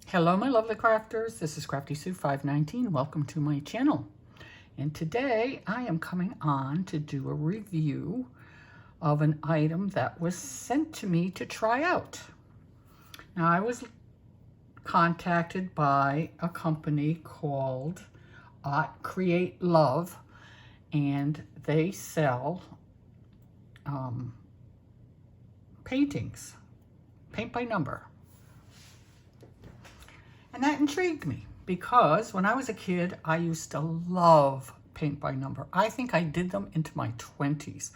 Hello my lovely crafters, this is Crafty Sue 519. Welcome to my channel. And today I am coming on to do a review of an item that was sent to me to try out. Now I was contacted by a company called Create Love, and they sell paintings, paint by number. And that intrigued me because when I was a kid, I used to love paint by number. I think I did them into my 20s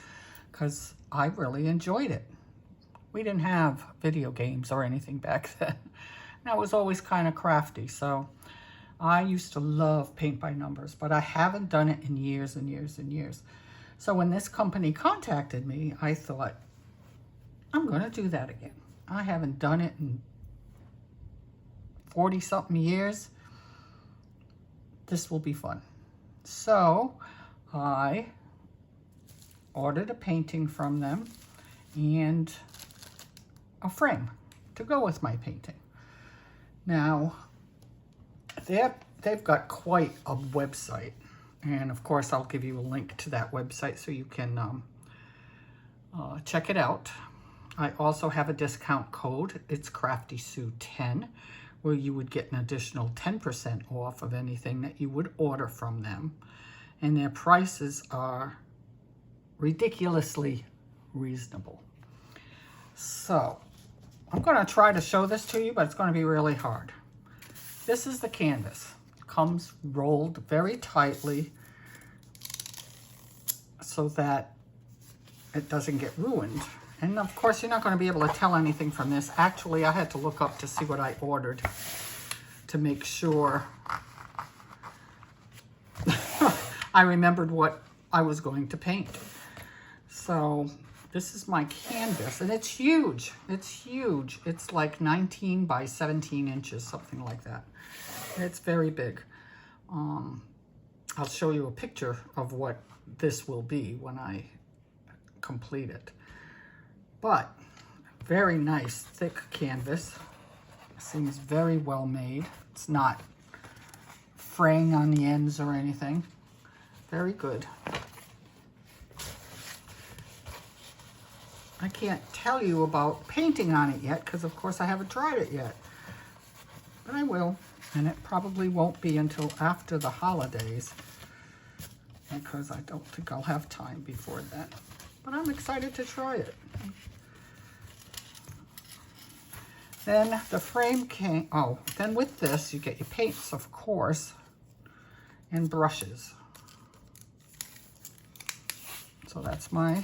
because I really enjoyed it. We didn't have video games or anything back then. And I was always kind of crafty, so I used to love paint by numbers, but I haven't done it in years and years and years. So when this company contacted me, I thought, I'm going to do that again. I haven't done it in 40-something years. This will be fun. So I ordered a painting from them and a frame to go with my painting. Now, they've got quite a website, and of course I'll give you a link to that website so you can check it out. I also have a discount code. It's CraftySue10, where you would get an additional 10% off of anything that you would order from them. And their prices are ridiculously reasonable. So I'm going to try to show this to you, but it's going to be really hard. This is the canvas. It comes rolled very tightly so that it doesn't get ruined. And of course, you're not going to be able to tell anything from this. Actually, I had to look up to see what I ordered to make sure I remembered what I was going to paint. So this is my canvas, and it's huge. It's huge. It's like 19 by 17 inches, something like that. It's very big. I'll show you a picture of what this will be when I complete it. But very nice, thick canvas. Seems very well made. It's not fraying on the ends or anything. Very good. I can't tell you about painting on it yet because of course I haven't tried it yet. But I will, and it probably won't be until after the holidays because I don't think I'll have time before then. But I'm excited to try it. Then the frame came, then with this you get your paints, of course, and brushes. So that's my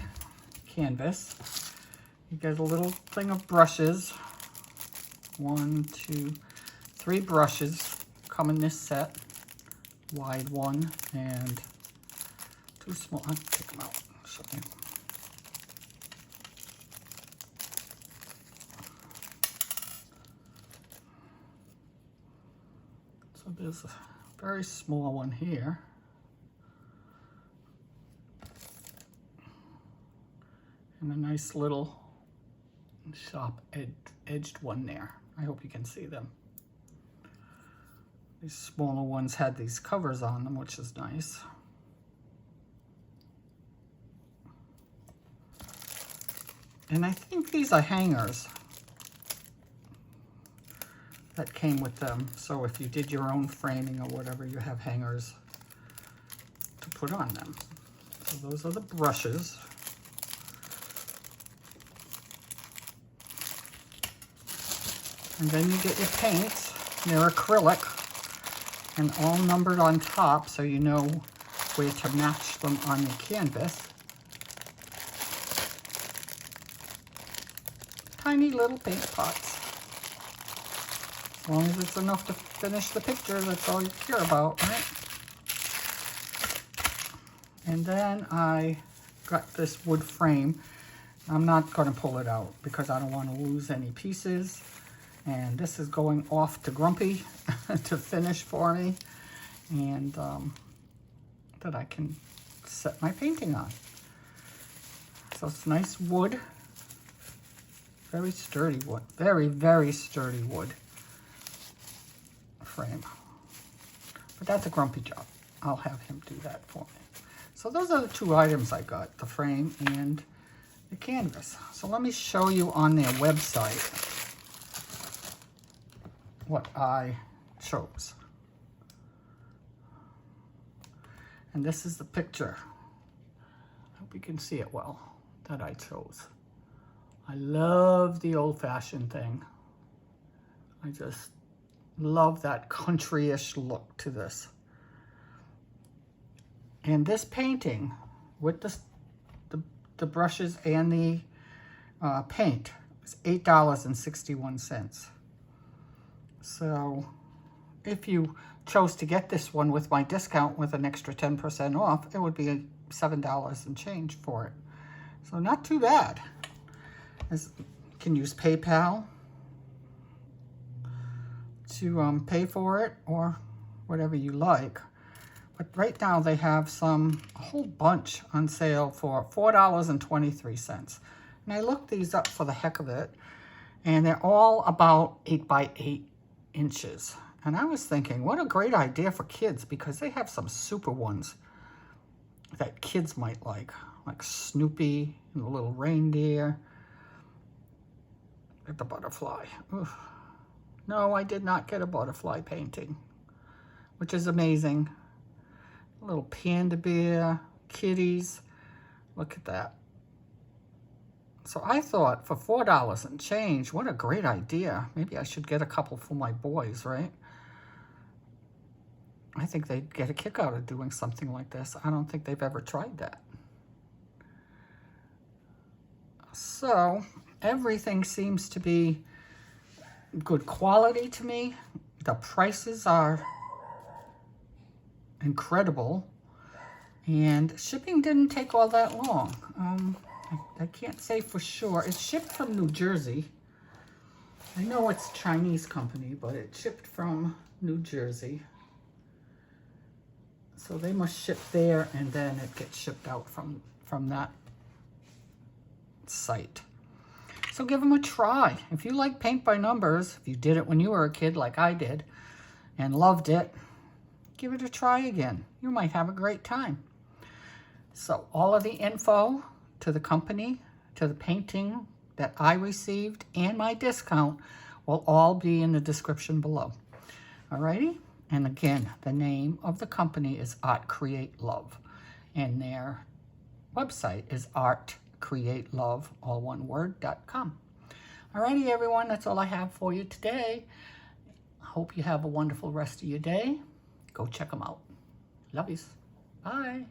canvas. You get a little thing of brushes. 1, 2, 3 brushes come in this set. Wide one and 2 small. I'll take them out. Show you. So there's a very small one here. And a nice little sharp edged one there. I hope you can see them. These smaller ones had these covers on them, which is nice. And I think these are hangers that came with them. So if you did your own framing or whatever, you have hangers to put on them. So those are the brushes. And then you get your paints. They're acrylic and all numbered on top so you know where to match them on your canvas. Tiny little paint pots. As long as it's enough to finish the picture, that's all you care about, right? And then I got this wood frame. I'm not going to pull it out because I don't want to lose any pieces. And this is going off to Grumpy to finish for me. And that I can set my painting on. So it's nice wood. Very sturdy wood. Very, very sturdy wood. frame. But that's a grumpy job. I'll have him do that for me. So those are the two items I got, the frame and the canvas. So let me show you on their website what I chose. And this is the picture. I hope you can see it well, that I chose. I love the old-fashioned thing. I just love that country-ish look to this. And this painting with the brushes and the paint was $8.61. So if you chose to get this one with my discount with an extra 10% off, it would be $7 and change for it. So not too bad. You can use PayPal to pay for it or whatever you like. But right now they have a whole bunch on sale for $4.23. And I looked these up for the heck of it, and they're all about 8 by 8 inches. And I was thinking, what a great idea for kids, because they have some super ones that kids might like Snoopy and the little reindeer. Like the butterfly. Oof. No, I did not get a butterfly painting, which is amazing. A little panda bear, kitties. Look at that. So I thought for $4 and change, what a great idea. Maybe I should get a couple for my boys, right? I think they'd get a kick out of doing something like this. I don't think they've ever tried that. So everything seems to be good quality to me. The prices are incredible, and shipping didn't take all that long. I can't say for sure. It's shipped from New Jersey. I know it's a Chinese company, but it shipped from New Jersey. So they must ship there, and then it gets shipped out from that site. So give them a try. If you like paint by numbers, if you did it when you were a kid like I did and loved it, give it a try again. You might have a great time. So all of the info to the company, to the painting that I received, and my discount will all be in the description below. Alrighty? And again, the name of the company is Art Create Love, and their website is artcreatelove, all one word.com. Alrighty, everyone, that's all I have for you today. I hope you have a wonderful rest of your day. Go check them out. Love yous. Bye.